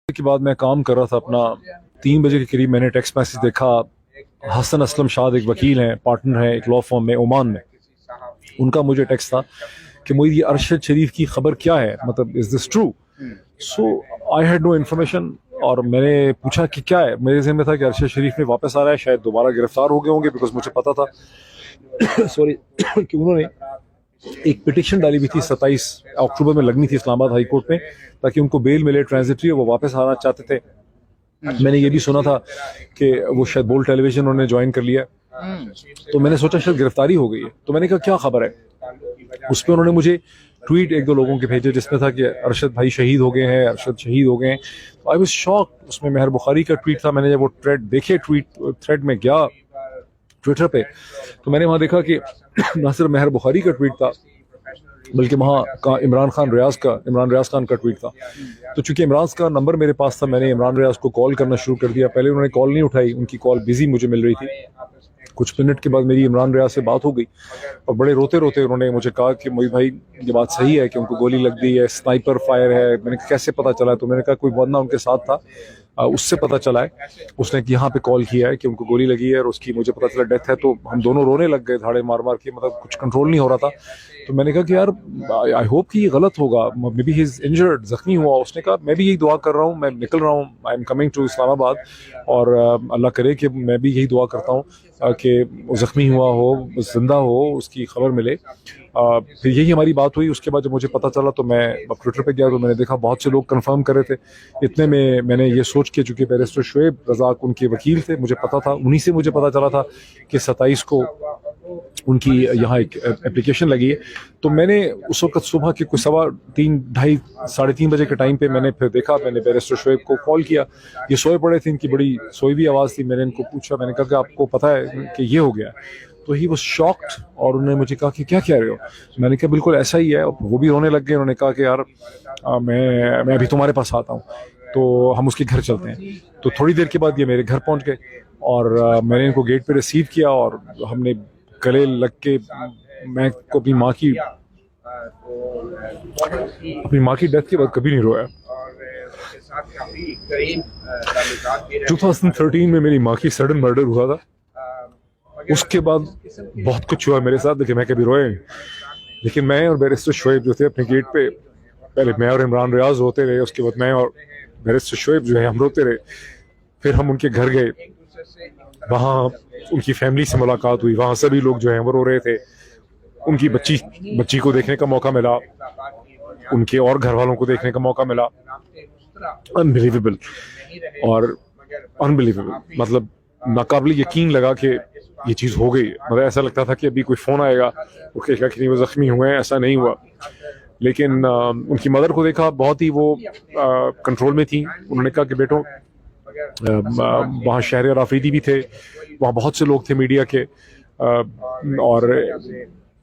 के बाद मैं काम कर रहा था अपना 3 बजे के करीब मैंने टेक्स्ट मैसेज देखा। हसन असलम शाद एक वकील हैं, पार्टनर हैं एक लॉ फर्म में ओमान में। उनका मुझे टेक्स्ट था कि मुझे ये अरशद शरीफ की खबर क्या है, मतलब is this true. So I had no information और मैंने पूछा कि क्या है। मेरे ज़हन में था कि अरशद शरीफ में वापस आ रहा है, शायद दोबारा गिरफ्तार हो गए होंगे, बिकॉज मुझे पता था सॉरी कि उन्होंने एक पिटिशन डाली हुई थी 27 अक्टूबर में लगनी थी इस्लामाबाद हाई कोर्ट में, ताकि उनको बेल मिले ट्रांजिटरी, और वो वापस आना चाहते थे। मैंने ये भी सुना था कि वो शायद बोल टेलीविजन उन्होंने ज्वाइन कर लिया, तो मैंने सोचा शायद गिरफ्तारी हो गई है। तो मैंने कहा क्या खबर है। उस पर उन्होंने मुझे ट्वीट एक दो लोगों के भेजे जिसमें था कि अरशद भाई शहीद हो गए हैं, अरशद शहीद हो गए हैं। I was shock. उसमें मेहर बुखारी का ट्वीट था। मैंने जब वो थ्रेड देखे, थ्रेड में गया ट्विटर पे, तो मैंने वहां देखा कि ना सिर्फ मेहर बुखारी का ट्वीट था, बल्कि वहाँ का इमरान रियाज खान का ट्वीट था। तो चूंकि इमरान का नंबर मेरे पास था, मैंने इमरान रियाज को कॉल करना शुरू कर दिया। पहले उन्होंने कॉल नहीं उठाई, उनकी कॉल बिजी मुझे मिल रही थी। कुछ मिनट के बाद मेरी इमरान रियाज से बात हो गई और बड़े रोते रोते उन्होंने मुझे कहा कि मोहित भाई ये बात सही है कि उनको गोली लग गई है, स्नाइपर फायर है। मैंने कहा कैसे पता चला है? तो मैंने कहा कोई बंदा उनके साथ था, उससे पता चला है। उसने यहाँ पे कॉल किया है कि उनको गोली लगी है और उसकी मुझे पता चला डेथ है। तो हम दोनों रोने लग गए, धाड़े मार मार के, मतलब कुछ कंट्रोल नहीं हो रहा था। तो मैंने कहा कि यार आई होप कि ये गलत होगा, may be he is injured, जख्मी हुआ। उसने कहा मैं भी यही दुआ कर रहा हूँ, मैं निकल रहा हूँ, I am coming to Islamabad, और अल्लाह करे कि मैं भी यही दुआ करता हूँ कि जख्मी हुआ हो, जिंदा हो, उसकी खबर मिले। फिर यही हमारी बात हुई। उसके बाद जब मुझे पता चला तो मैं ट्विटर पे गया, तो मैंने देखा बहुत से लोग कंफर्म कर रहे थे। इतने में मैंने ये सोच के, चूंकि बैरिस्टर शुएब रज़ाक उनके वकील थे, मुझे पता था, उन्हीं से मुझे पता चला था कि 27 को उनकी यहाँ एक एप्लीकेशन लगी है। तो मैंने उस वक्त सुबह के कुछ 3:30 बजे के टाइम पे मैंने फिर देखा, मैंने बैरिस्टर शुएब को कॉल किया। ये सोए पड़े थे, इनकी बड़ी सोई भी आवाज़ थी। मैंने इनको पूछा, मैंने कहा कि आपको पता है कि ये हो गया? तो ही वाज शॉक्ड और उन्होंने मुझे कहा कि क्या कह रहे हो। मैंने कहा बिल्कुल ऐसा ही है। वो भी रोने लग गए। उन्होंने कहा कि यार मैं अभी तुम्हारे पास आता हूँ, तो हम उसके घर चलते हैं। तो थोड़ी देर के बाद ये मेरे घर पहुंच गए और मैंने इनको गेट पे रिसीव किया और हमने गले लग के, मैं को अपनी माँ की डेथ के बाद कभी नहीं रोया। 2013 में मेरी माँ की सडन मर्डर हुआ था। उसके बाद बहुत कुछ हुआ मेरे साथ, लेकिन मैं कभी रोया नहीं। लेकिन मैं और बैरिस्टर शुएब जो थे अपने गेट पे, पहले मैं और इमरान रियाज रोते रहे, उसके बाद मैं और बैरिस्टर शुएब जो है हम रोते रहे। फिर हम उनके घर गए, वहाँ उनकी फैमिली से मुलाकात हुई, वहाँ सभी लोग जो हैं वो रो रहे थे। उनकी बच्ची को देखने का मौका मिला, उनके और घर वालों को देखने का मौका मिला। अनबिलीवेबल और अनबिलीवेबल, मतलब नाकाबिल यकीन लगा कि ये चीज़ हो गई। मतलब ऐसा लगता था कि अभी कोई फ़ोन आएगा, वो कहेगा कि नहीं वो ज़ख्मी हुए हैं। ऐसा नहीं हुआ। लेकिन उनकी मदर को देखा, बहुत ही वो कंट्रोल में थी। उन्होंने कहा कि बेटो, वहाँ शहर आफरीदी भी थे, वहाँ बहुत से लोग थे मीडिया के, और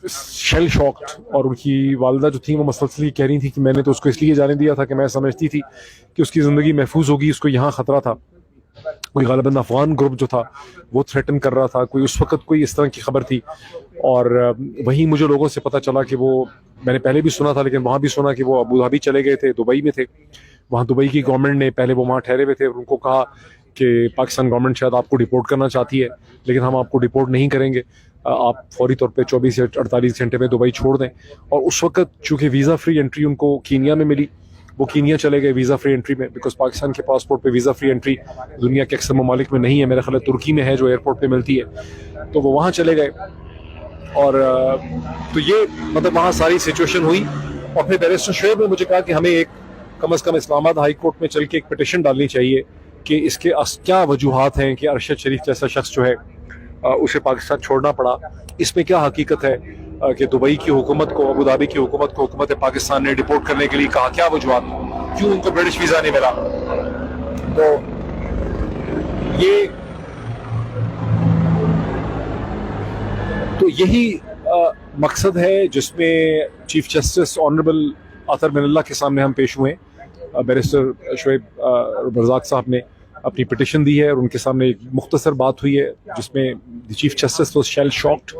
शेल शॉक्ड। और उनकी वालिदा जो थी वो मसलसल कह रही थी कि मैंने तो उसको इसलिए जाने दिया था कि मैं समझती थी कि उसकी ज़िंदगी महफूज होगी, उसको यहाँ ख़तरा था। कोई गालिबन अफगान ग्रुप जो था वो थ्रेटन कर रहा था, कोई उस वक्त कोई इस तरह की खबर थी। और वहीं मुझे लोगों से पता चला कि वो, मैंने पहले भी सुना था लेकिन वहाँ भी सुना कि वो अबू धाबी चले गए थे, दुबई में थे। वहाँ दुबई की गवर्नमेंट ने, पहले वो वहाँ ठहरे हुए थे और उनको कहा कि पाकिस्तान गवर्नमेंट शायद आपको डिपोर्ट करना चाहती है, लेकिन हम आपको डिपोर्ट नहीं करेंगे, आप फौरी तौर पे 24 या 48 घंटे में दुबई छोड़ दें। और उस वक्त चूँकि वीज़ा फ्री एंट्री उनको कीनिया में मिली, वो कीनिया चले गए वीज़ा फ्री एंट्री में, बिकॉज पाकिस्तान के पासपोर्ट पे वीज़ा फ्री एंट्री दुनिया के अक्सर ममालिक में नहीं है। मेरा ख्याल है तुर्की में है जो एयरपोर्ट पे मिलती है। तो वो वहाँ चले गए और तो ये मतलब वहाँ सारी सिचुएशन हुई। और फिर बैरिस्टर शुएब ने मुझे कहा कि हमें एक कम से कम इस्लामाबाद हाई कोर्ट में चल के एक पिटिशन डालनी चाहिए कि इसके क्या वजूहात हैं कि अरशद शरीफ जैसा शख्स जो है उसे पाकिस्तान छोड़ना पड़ा। इसमें क्या हकीकत है कि दुबई की हुकूमत को, अबू धाबी की हुकूमत को हुकूमत पाकिस्तान ने डिपोर्ट करने के लिए कहा, क्या वजूहात, क्यों उनको ब्रिटिश वीज़ा नहीं मिला। तो यही मकसद है जिसमें चीफ जस्टिस ऑनरेबल अतर मिनल्ला के सामने हम पेश हुए। बैरिस्टर शुएब रज़ाक साहब ने अपनी पिटिशन दी है और उनके सामने एक मुख्तसर बात हुई है जिसमें chief justice was shell shocked.